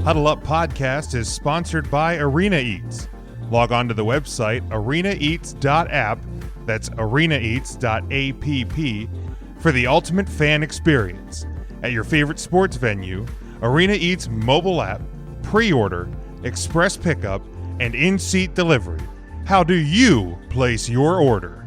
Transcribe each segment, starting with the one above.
Huddle Up Podcast is sponsored by Arena Eats. Log on to the website arenaeats.app, that's arenaeats.app, for the ultimate fan experience. At your favorite sports venue, Arena Eats mobile app, pre-order, express pickup, and in-seat delivery. How do you place your order?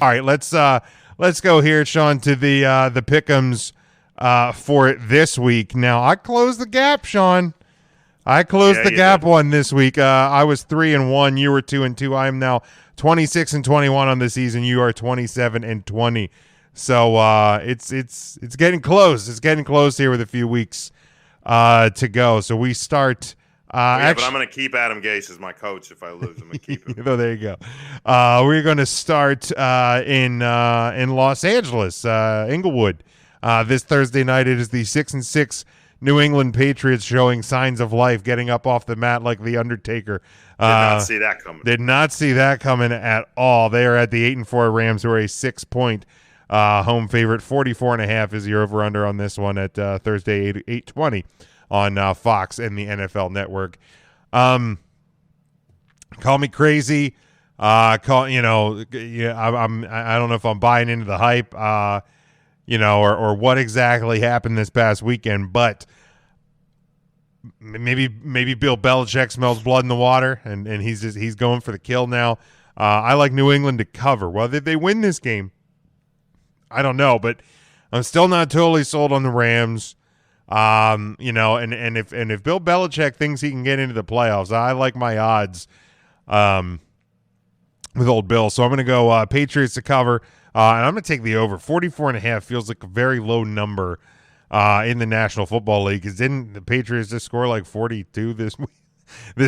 All right, let's go here, Sean, to the pick'ems for this week. Now, I closed the gap, Sean. I closed the gap one this week. I was 3-1. You were 2-2. I am now 26-21 on the season. You are 27-20. So it's getting close. It's getting close here with a few weeks to go. So we start. But I'm going to keep Adam Gase as my coach if I lose. I'm going to keep him. Oh, there you go. We're going to start in Los Angeles, Inglewood. This Thursday night, it is the 6-6 New England Patriots showing signs of life, getting up off the mat like The Undertaker. Did not see that coming. Did not see that coming at all. They are at the 8-4 Rams, who are a 6-point home favorite. 44.5 is your over-under on this one at Thursday, 8:20. On Fox and the NFL Network. Call me crazy. I don't know if I'm buying into the hype, or what exactly happened this past weekend, but maybe Bill Belichick smells blood in the water and he's going for the kill now. I like New England to cover. Whether they win this game, I don't know, but I'm still not totally sold on the Rams. And if Bill Belichick thinks he can get into the playoffs, I like my odds with old Bill. So I'm going to go Patriots to cover, and I'm going to take the over. 44.5 feels like a very low number in the National Football League. Because didn't the Patriots just score like 42 this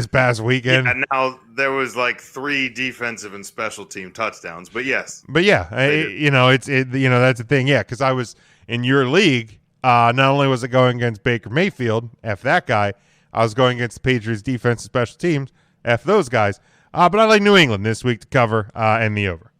past weekend? And now there was like 3 defensive and special team touchdowns, but yes. But yeah, that's the thing. Yeah, because I was in your league. Not only was it going against Baker Mayfield, F that guy, I was going against the Patriots defense and special teams, F those guys. But I like New England this week to cover and the over.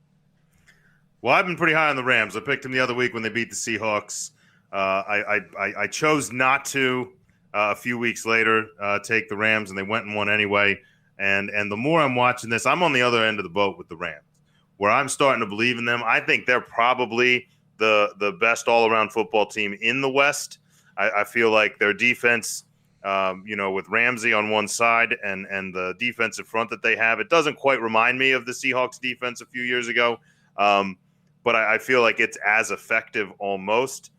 Well, I've been pretty high on the Rams. I picked them the other week when they beat the Seahawks. I chose not to a few weeks later take the Rams, and they went and won anyway. And the more I'm watching this, I'm on the other end of the boat with the Rams, where I'm starting to believe in them. I think they're probably the best all-around football team in the West. I feel like their defense, with Ramsey on one side and the defensive front that they have, it doesn't quite remind me of the Seahawks defense a few years ago, but I feel like it's as effective almost.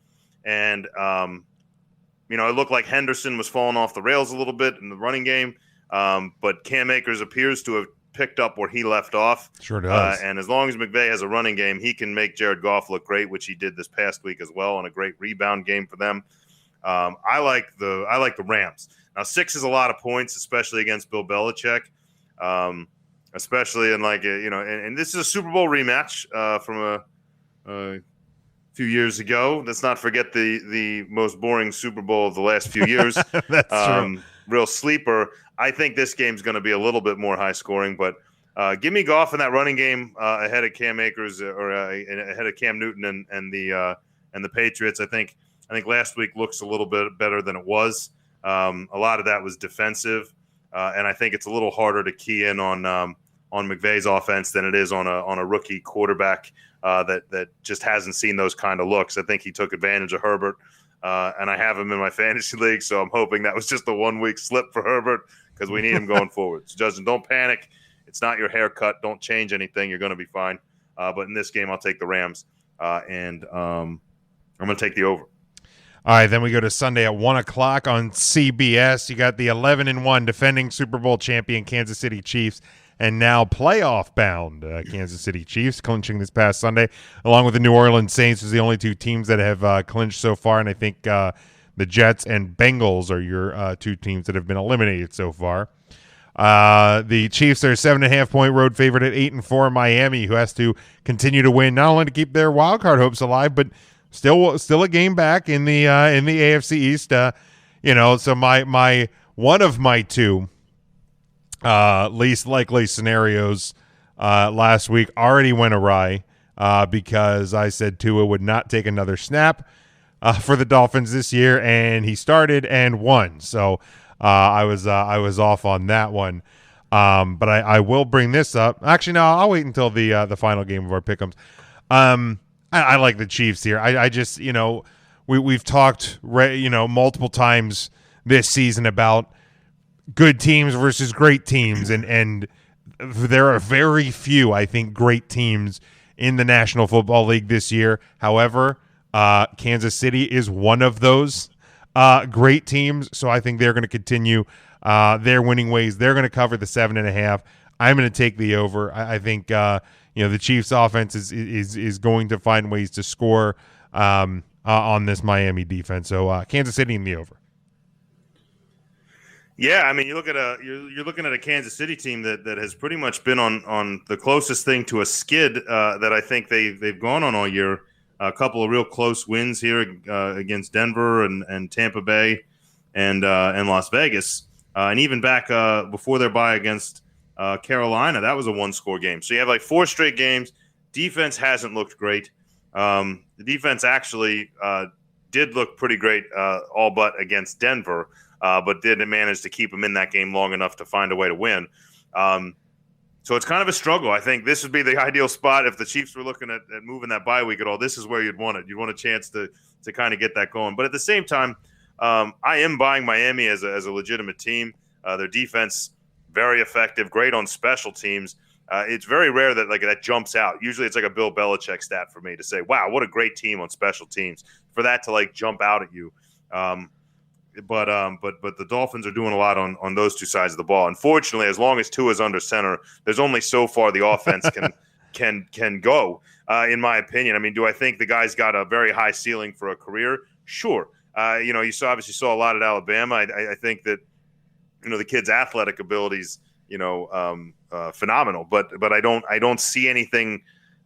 And, it looked like Henderson was falling off the rails a little bit in the running game, but Cam Akers appears to have picked up where he left off. Sure does. And as long as McVay has a running game, he can make Jared Goff look great, which he did this past week as well, and a great rebound game for them. I like the Rams. Now 6 is a lot of points, especially against Bill Belichick, especially in and this is a Super Bowl rematch from a few years ago. Let's not forget the most boring Super Bowl of the last few years. That's true. Real sleeper. I think this game's going to be a little bit more high scoring, but give me Goff in that running game ahead of Cam Akers or ahead of Cam Newton and the Patriots. I think last week looks a little bit better than it was. A lot of that was defensive, and I think it's a little harder to key in on McVay's offense than it is on a rookie quarterback that just hasn't seen those kind of looks. I think he took advantage of Herbert. And I have him in my fantasy league, so I'm hoping that was just a 1-week slip for Herbert because we need him going forward. So, Justin, don't panic. It's not your haircut. Don't change anything. You're going to be fine. But in this game, I'll take the Rams, and I'm going to take the over. All right, then we go to Sunday at 1 o'clock on CBS. You got the 11-1 defending Super Bowl champion Kansas City Chiefs and now playoff-bound Kansas City Chiefs clinching this past Sunday, along with the New Orleans Saints, who's the only 2 teams that have clinched so far, and I think the Jets and Bengals are your 2 teams that have been eliminated so far. The Chiefs are a 7.5-point road favorite at 8-4. Miami, who has to continue to win not only to keep their wild card hopes alive, but still a game back in the AFC East. So my one of my 2 least likely scenarios last week already went awry because I said Tua would not take another snap for the Dolphins this year, and he started and won. So I was off on that one. But I will bring this up. Actually, no, I'll wait until the final game of our pick'ems. I like the Chiefs here. I just, we've talked, multiple times this season about good teams versus great teams, and there are very few, I think, great teams in the National Football League this year. However, Kansas City is one of those great teams, so I think they're going to continue their winning ways. They're going to cover the 7.5. I'm going to take the over. I think the Chiefs' offense is going to find ways to score on this Miami defense. So Kansas City in the over. Yeah, I mean, you're looking at a Kansas City team that has pretty much been on the closest thing to a skid that I think they've gone on all year. A couple of real close wins here against Denver and Tampa Bay and Las Vegas, and even back before their bye against Carolina, that was a one-score game. So you have like 4 straight games. Defense hasn't looked great. The defense actually did look pretty great, all but against Denver. But didn't manage to keep them in that game long enough to find a way to win. So it's kind of a struggle. I think this would be the ideal spot if the Chiefs were looking at moving that bye week at all. This is where you'd want it. You'd want a chance to kind of get that going. But at the same time, I am buying Miami as a legitimate team. Their defense, very effective, great on special teams. It's very rare that that jumps out. Usually it's like a Bill Belichick stat for me to say, wow, what a great team on special teams. For that to jump out at you. But the Dolphins are doing a lot on those two sides of the ball. Unfortunately, as long as Tua's under center, there's only so far the offense can go. In my opinion, I mean, do I think the guy's got a very high ceiling for a career? Sure. You obviously saw a lot at Alabama. I think that the kid's athletic abilities, phenomenal. But I don't see anything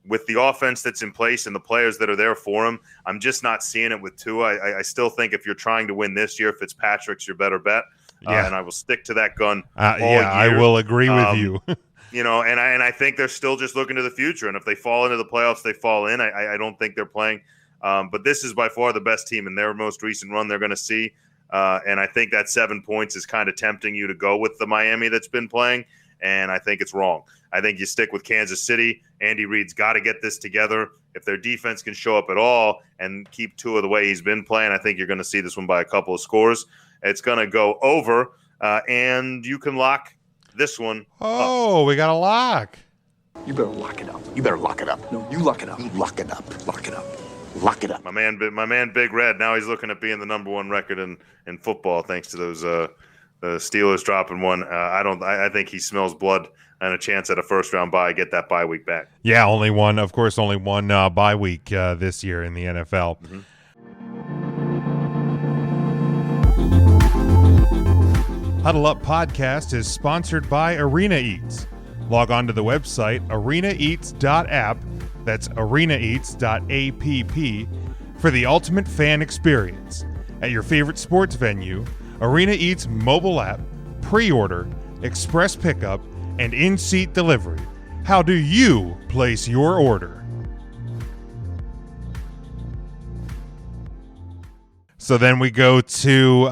with the offense that's in place and the players that are there for him. I'm just not seeing it with Tua. I still think if you're trying to win this year, Fitzpatrick's your better bet. Yeah. And I will stick to that gun all year. I will agree with you. And I think they're still just looking to the future. And if they fall into the playoffs, they fall in. I don't think they're playing. But this is by far the best team in their most recent run they're going to see. And I think that 7 points is kind of tempting you to go with the Miami that's been playing. And I think it's wrong. I think you stick with Kansas City. Andy Reid's got to get this together. If their defense can show up at all and keep Tua the way he's been playing, I think you're going to see this one by a couple of scores. It's going to go over, and you can lock this one up. We got a lock. You better lock it up. You better lock it up. No, you lock it up. You lock it up. Lock it up. Lock it up. My man, Big Red. Now he's looking at being the number 1 record in football, thanks to those the Steelers dropping one. I think he smells blood and a chance at a first-round bye, get that bye week back. Yeah, only one bye week this year in the NFL. Mm-hmm. Huddle Up Podcast is sponsored by Arena Eats. Log on to the website arenaeats.app, that's arenaeats.app, for the ultimate fan experience. At your favorite sports venue, Arena Eats mobile app, pre-order, express pickup, and in-seat delivery. How do you place your order? So then we go to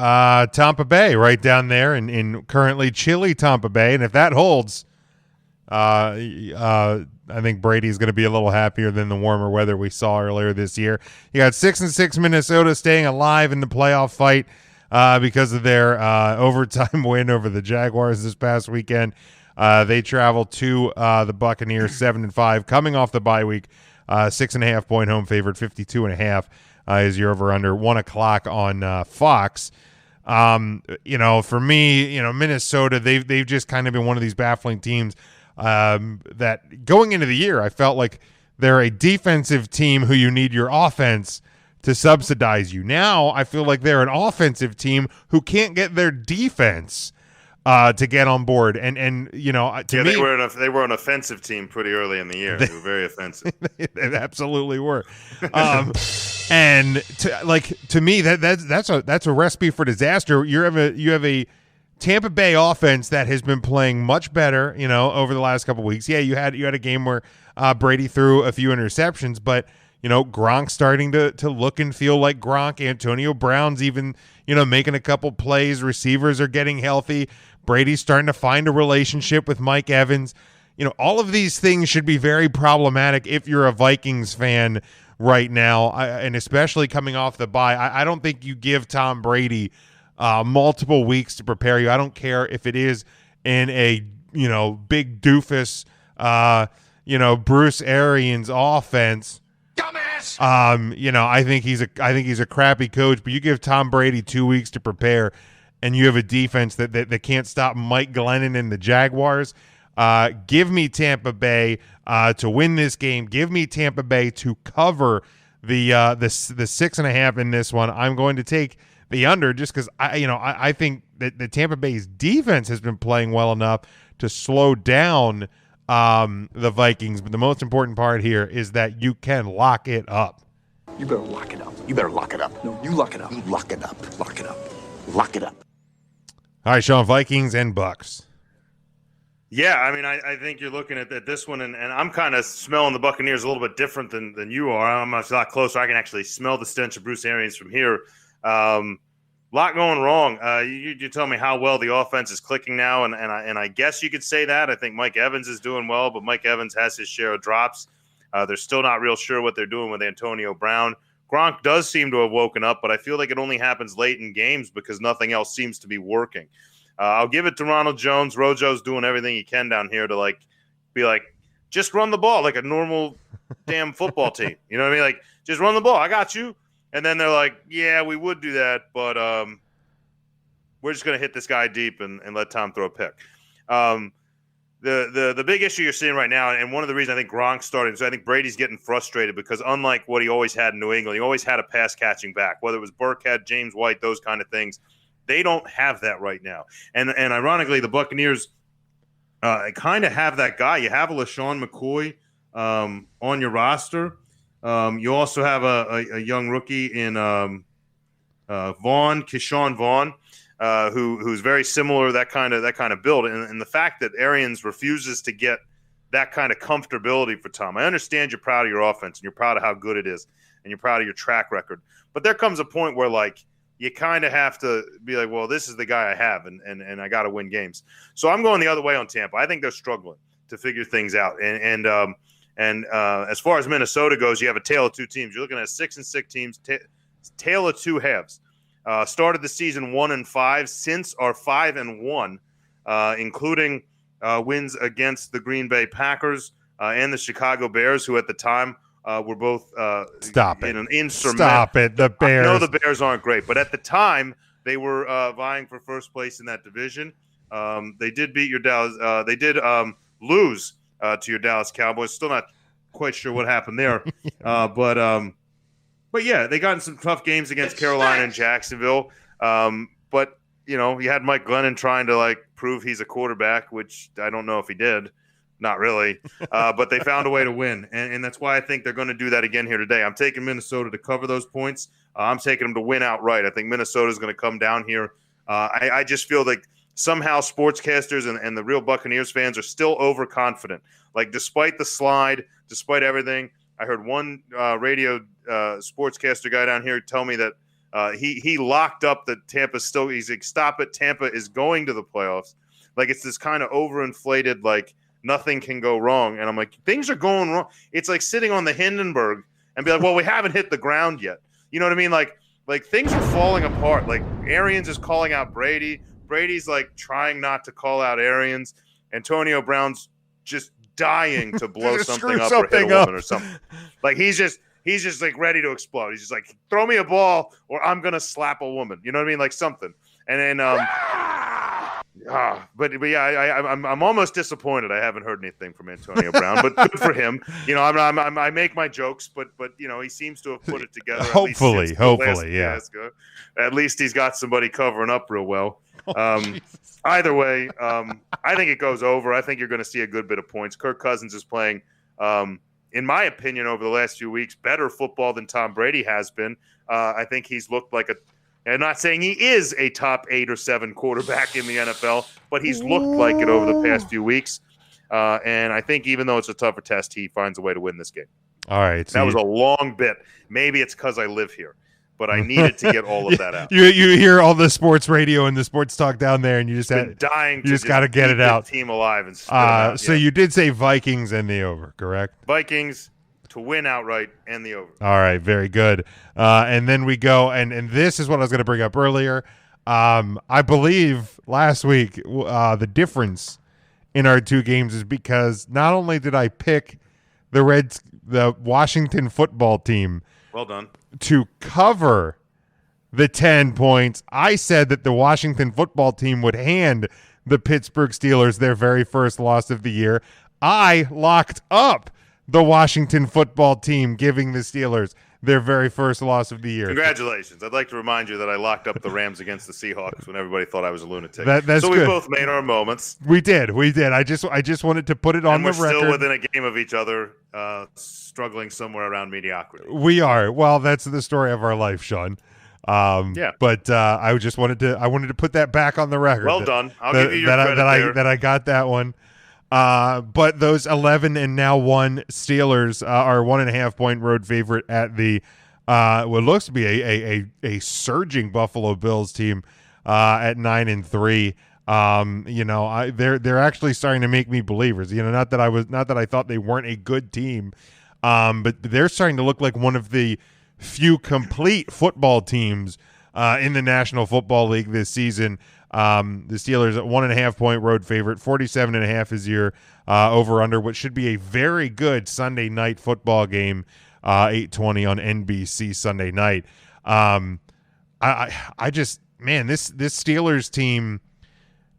Tampa Bay, right down there in currently chilly Tampa Bay. And if that holds, I think Brady's going to be a little happier than the warmer weather we saw earlier this year. You got 6-6 Minnesota staying alive in the playoff fight because of their overtime win over the Jaguars this past weekend. They travel to the Buccaneers 7-5, coming off the bye week. 6.5 point home favorite, 52.5 is your over under 1 o'clock on Fox. For me, Minnesota, they've just kind of been one of these baffling teams that going into the year, I felt like they're a defensive team who you need your offense to subsidize you. Now I feel like they're an offensive team who can't get their defense to get on board, and to me, they were an offensive team pretty early in the year. They were very offensive. They absolutely were. And to me, that's a recipe for disaster. You have a Tampa Bay offense that has been playing much better, over the last couple weeks. Yeah, you had a game where Brady threw a few interceptions, but Gronk's starting to look and feel like Gronk. Antonio Brown's even making a couple plays. Receivers are getting healthy. Brady's starting to find a relationship with Mike Evans. All of these things should be very problematic if you're a Vikings fan right now, and especially coming off the bye. I don't think you give Tom Brady multiple weeks to prepare you. I don't care if it is in a big doofus Bruce Arians offense. Dumbass. I think he's a crappy coach, but you give Tom Brady 2 weeks to prepare, and you have a defense that can't stop Mike Glennon and the Jaguars. Give me Tampa Bay to win this game. Give me Tampa Bay to cover the 6.5 in this one. I'm going to take the under just because I think that the Tampa Bay's defense has been playing well enough to slow down the Vikings. But the most important part here is that you can lock it up. You better lock it up. You better lock it up. No, you lock it up. You lock it up. Lock it up. Lock it up. All right, Sean, Vikings and Bucks. Yeah, I mean, I think you're looking at this one, and I'm kind of smelling the Buccaneers a little bit different than you are. I'm a lot closer. I can actually smell the stench of Bruce Arians from here. Lot going wrong. You tell me how well the offense is clicking now, and I guess you could say that. I think Mike Evans is doing well, but Mike Evans has his share of drops. They're still not real sure what they're doing with Antonio Brown. Gronk does seem to have woken up, but I feel like it only happens late in games because nothing else seems to be working. I'll give it to Ronald Jones. Rojo's doing everything he can down here to be like, just run the ball like a normal damn football team. You know what I mean? Like, just run the ball. I got you. And then they're like, yeah, we would do that, but we're just going to hit this guy deep and let Tom throw a pick. The big issue you're seeing right now, and one of the reasons I think Gronk's starting, so I think Brady's getting frustrated because unlike what he always had in New England, he always had a pass catching back, whether it was Burkhead, James White, those kind of things. They don't have that right now. And ironically, the Buccaneers kind of have that guy. You have a LaShawn McCoy on your roster. You also have a young rookie in Keyshawn Vaughn, who's very similar, that kind of build. And the fact that Arians refuses to get that kind of comfortability for Tom. I understand you're proud of your offense and you're proud of how good it is and you're proud of your track record. But there comes a point where you kind of have to be like, well, this is the guy I have, and I got to win games. So I'm going the other way on Tampa. I think they're struggling to figure things out. And as far as Minnesota goes, you have a tale of two teams. You're looking at 6-6 teams, tale of two halves. Started the season 1-5, since are 5-1, including wins against the Green Bay Packers and the Chicago Bears, who at the time were both Stop in it. an insurmountable. Stop it. The Bears. I know the Bears aren't great, but at the time they were vying for first place in that division. They did beat your Dallas. They did lose to your Dallas Cowboys. Still not quite sure what happened there, but yeah, they got in some tough games against Carolina and Jacksonville. But you had Mike Glennon trying to prove he's a quarterback, which I don't know if he did. Not really, but they found a way to win, and that's why I think they're going to do that again here today. I'm taking Minnesota to cover those points. I'm taking them to win outright. I think Minnesota is going to come down here. I just feel like somehow sportscasters and the real Buccaneers fans are still overconfident. Despite the slide, despite everything, I heard one radio sportscaster guy down here tell me that he locked up that Tampa's still. He's like, stop it, Tampa is going to the playoffs. It's this kind of overinflated nothing can go wrong. And I'm like, things are going wrong. It's like sitting on the Hindenburg and be like, well, we haven't hit the ground yet. You know what I mean? Like things are falling apart. Arians is calling out Brady. Brady's trying not to call out Arians. Antonio Brown's just dying to blow something up or hit a woman or something. He's just ready to explode. He's just throw me a ball or I'm going to slap a woman. You know what I mean? Something. And then, but yeah, I'm almost disappointed. I haven't heard anything from Antonio Brown, but good for him. I make my jokes, but he seems to have put it together. Hopefully, yeah. At least he's got somebody covering up real well. Either way, I think it goes over. I think you're going to see a good bit of points. Kirk Cousins is playing, in my opinion, over the last few weeks, better football than Tom Brady has been. I think he's looked like And I'm not saying he is a top 8 or 7 quarterback in the NFL, but he's looked like it over the past few weeks. And I think even though it's a tougher test, he finds a way to win this game. All right. So that was a long bit. Maybe it's because I live here, but I needed to get all of that out. You hear all the sports radio and the sports talk down there, and you just dying. You just got to get it out. Team alive and spit it out. So you did say Vikings and the over, correct? Vikings to win outright and the over. All right, very good. And then we go, and this is what I was going to bring up earlier. I believe last week the difference in our two games is because not only did I pick the Washington football team, well done, to cover the 10 points, I said that the Washington football team would hand the Pittsburgh Steelers their very first loss of the year. I locked up the Washington football team giving the Steelers their very first loss of the year. Congratulations. I'd like to remind you that I locked up the Rams against the Seahawks when everybody thought I was a lunatic. That's so we good. both made our moments. We did. I just wanted to put it on the record. We're still within a game of each other, struggling somewhere around mediocrity. We are. Well, that's the story of our life, Sean. Yeah. But I just wanted to put that back on the record. Well done. I'll give you your credit there. That I got that one. But those 11 and now 1 Steelers are 1.5 point road favorite at the what looks to be a surging Buffalo Bills team at 9-3. They're actually starting to make me believers. Not that I thought they weren't a good team, but they're starting to look like one of the few complete football teams in the National Football League this season. The Steelers at 1.5 point road favorite, 47.5 is your over under, which should be a very good Sunday night football game, 8:20 on NBC Sunday night. I just, man, this Steelers team,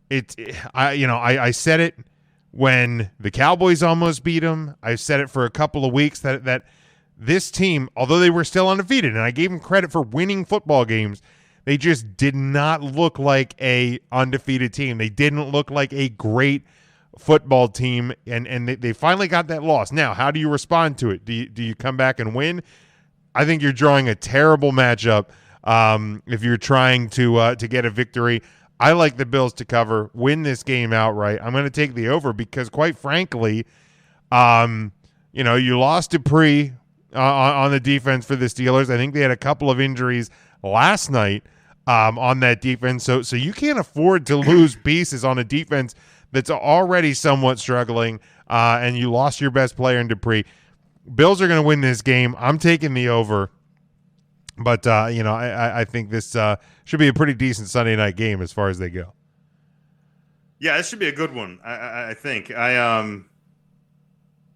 I said it when the Cowboys almost beat them. I've said it for a couple of weeks that this team, although they were still undefeated, and I gave them credit for winning football games, they just did not look like a undefeated team. They didn't look like a great football team, and they finally got that loss. Now, how do you respond to it? Do you come back and win? I think you're drawing a terrible matchup if you're trying to get a victory. I like the Bills to cover, win this game outright. I'm going to take the over because, quite frankly, you lost Dupree on the defense for the Steelers. I think they had a couple of injuries last night on that defense. So you can't afford to lose pieces on a defense that's already somewhat struggling, and you lost your best player in Dupree. Bills are going to win this game. I'm taking the over, but I think this should be a pretty decent Sunday night game as far as they go. Yeah, this should be a good one. I think.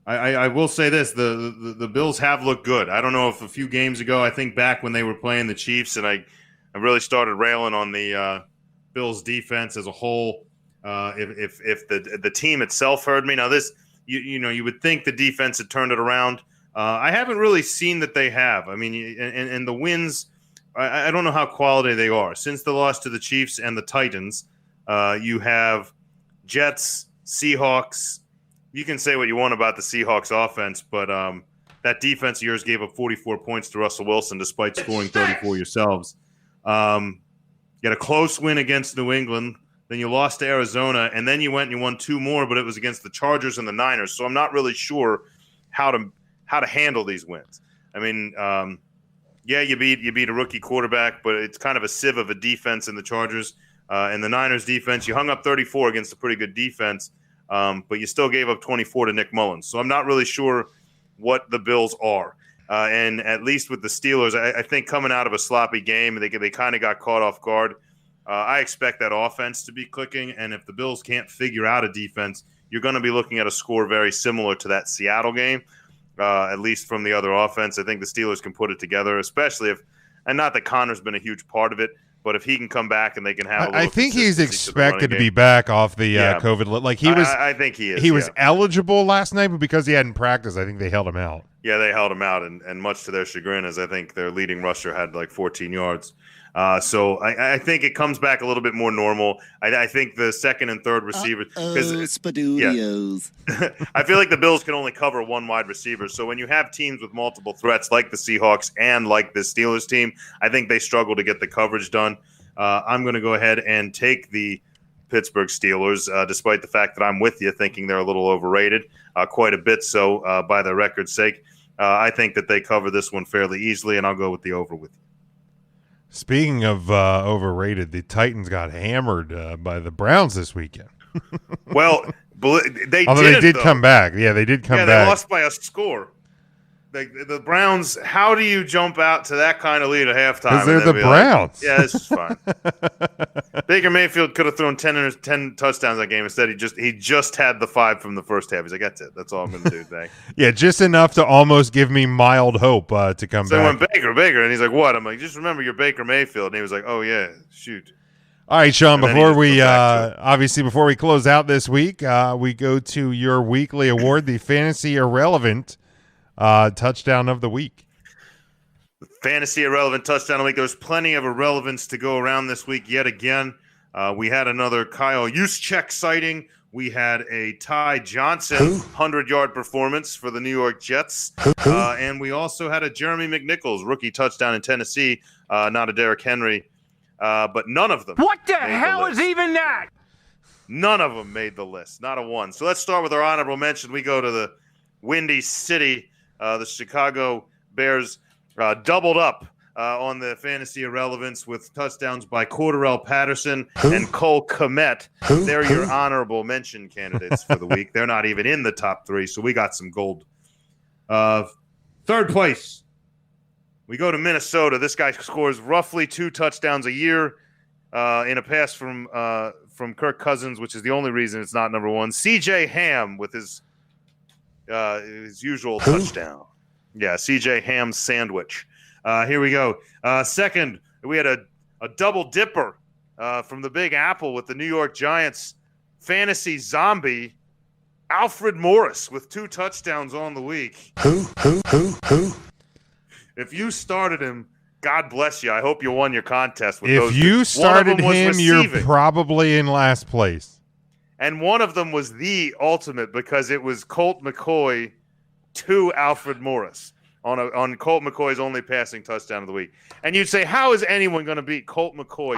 I will say this: the Bills have looked good. I don't know if a few games ago, I think back when they were playing the Chiefs, and I really started railing on the Bills defense as a whole. If the team itself heard me, now this you would think the defense had turned it around. I haven't really seen that they have. I mean, and the wins, I don't know how quality they are. Since the loss to the Chiefs and the Titans, you have Jets, Seahawks. You can say what you want about the Seahawks offense, but that defense of yours gave up 44 points to Russell Wilson despite scoring 34 yourselves. You had a close win against New England, then you lost to Arizona, and then you went and you won 2 more, but it was against the Chargers and the Niners. So I'm not really sure how to handle these wins. I mean, you beat a rookie quarterback, but it's kind of a sieve of a defense in the Chargers. And the Niners defense, you hung up 34 against a pretty good defense. But you still gave up 24 to Nick Mullins. So I'm not really sure what the Bills are. And at least with the Steelers, I think coming out of a sloppy game, they kind of got caught off guard. I expect that offense to be clicking. And if the Bills can't figure out a defense, you're going to be looking at a score very similar to that Seattle game, at least from the other offense. I think the Steelers can put it together, especially if – and not that Connor's been a huge part of it, but if he can come back and they can have, I think he's expected to be back off the COVID. Like he was, I think he is. He was eligible last night, but because he hadn't practiced, I think they held him out. Yeah, they held him out, and much to their chagrin, as I think their leading rusher had like 14 yards. So I think it comes back a little bit more normal. I think the second and third receivers, Spadudios. I feel like the Bills can only cover one wide receiver. So when you have teams with multiple threats like the Seahawks and like the Steelers team, I think they struggle to get the coverage done. I'm going to go ahead and take the Pittsburgh Steelers, despite the fact that I'm with you thinking they're a little overrated, quite a bit so by the record's sake. I think that they cover this one fairly easily, and I'll go with the over with you. Speaking of overrated, the Titans got hammered by the Browns this weekend. Well, they did come back. Yeah, they did come back. They lost by a score. The Browns, how do you jump out to that kind of lead at halftime? Because they're the Browns. Yeah, this is fine. Baker Mayfield could have thrown 10 touchdowns that game. Instead, he just had the 5 from the first half. He's like, that's it. That's all I'm going to do today. Yeah, just enough to almost give me mild hope to come back. So I went, Baker. And he's like, what? I'm like, just remember you're Baker Mayfield. And he was like, oh, yeah, shoot. All right, Sean, before we close out this week, we go to your weekly award, the Fantasy Irrelevant touchdown of the week. Fantasy Irrelevant touchdown of the week. There's plenty of irrelevance to go around this week yet again. We had another Kyle Juszczyk sighting. We had a Ty Johnson 100-yard performance for the New York Jets. And we also had a Jeremy McNichols rookie touchdown in Tennessee, not a Derrick Henry. But none of them. What the hell is even that? None of them made the list. Not a one. So let's start with our honorable mention. We go to the Windy City. The Chicago Bears doubled up on the fantasy irrelevance with touchdowns by Cordarrelle Patterson and Cole Kmet. They're your honorable mention candidates for the week. They're not even in the top 3, so we got some gold. Third place, we go to Minnesota. This guy scores roughly 2 touchdowns a year in a pass from Kirk Cousins, which is the only reason it's not number 1. C.J. Ham with his usual touchdown. Yeah, C.J. Ham's sandwich. Here we go. Second, we had a double dipper from the Big Apple with the New York Giants. Fantasy zombie, Alfred Morris with 2 touchdowns on the week. Who? If you started him, God bless you. I hope you won your contest with those. If you started him, you're probably in last place. And one of them was the ultimate because it was Colt McCoy to Alfred Morris on Colt McCoy's only passing touchdown of the week. And you'd say, how is anyone going to beat Colt McCoy?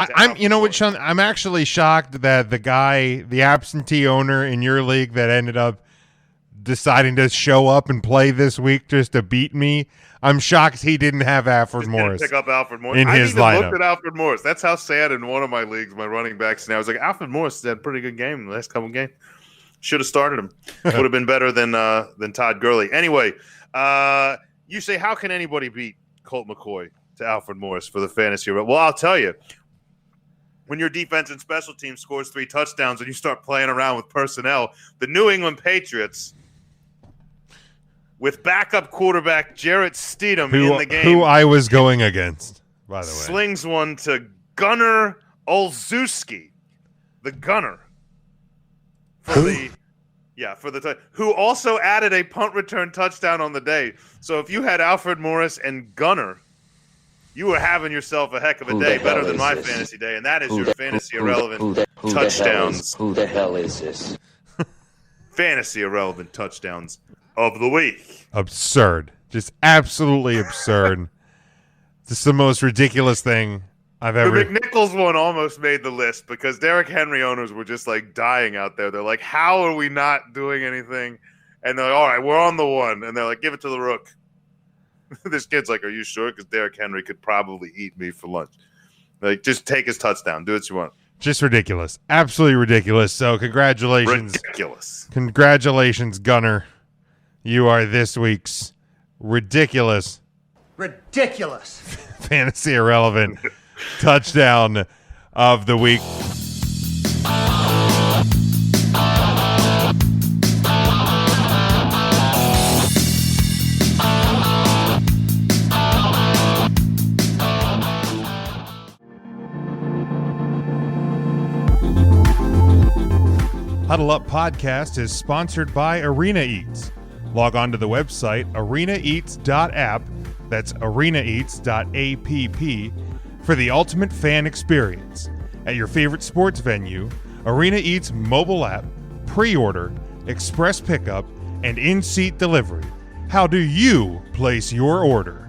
Sean, I'm actually shocked that the absentee owner in your league that ended up deciding to show up and play this week just to beat me. I'm shocked he didn't have Alfred Morris. Pick up Alfred Morris in his lineup. I looked at Alfred Morris. That's how sad in one of my leagues, my running backs. Now I was like, Alfred Morris had a pretty good game in the last couple of games. Should have started him. Would have been better than Todd Gurley. Anyway, you say, how can anybody beat Colt McCoy to Alfred Morris for the fantasy? Well, I'll tell you. When your defense and special team scores 3 touchdowns and you start playing around with personnel, the New England Patriots, with backup quarterback Jarrett Stidham in the game, who I was going against, by the way, slings one to Gunnar Olszewski, the gunner, who also added a punt return touchdown on the day. So if you had Alfred Morris and Gunner, you were having yourself a heck of a day, better than my fantasy day, and that is your fantasy irrelevant touchdowns. Who the hell is this? Fantasy irrelevant touchdowns of the week. Absurd. Just absolutely absurd. This is the most ridiculous thing I've ever. The McNichols one almost made the list because Derrick Henry owners were just like dying out there. They're like, how are we not doing anything? And they're like, all right, we're on the one. And they're like, give it to the rook. This kid's like, are you sure? Because Derrick Henry could probably eat me for lunch. Like, just take his touchdown. Do what you want. Just ridiculous. Absolutely ridiculous. So congratulations. Ridiculous. Congratulations, Gunner. You are this week's ridiculous fantasy irrelevant touchdown of the week. Huddle Up Podcast is sponsored by Arena Eats. Log on to the website arenaeats.app, that's arenaeats.app, for the ultimate fan experience. At your favorite sports venue, Arena Eats mobile app, pre-order, express pickup, and in-seat delivery. How do you place your order?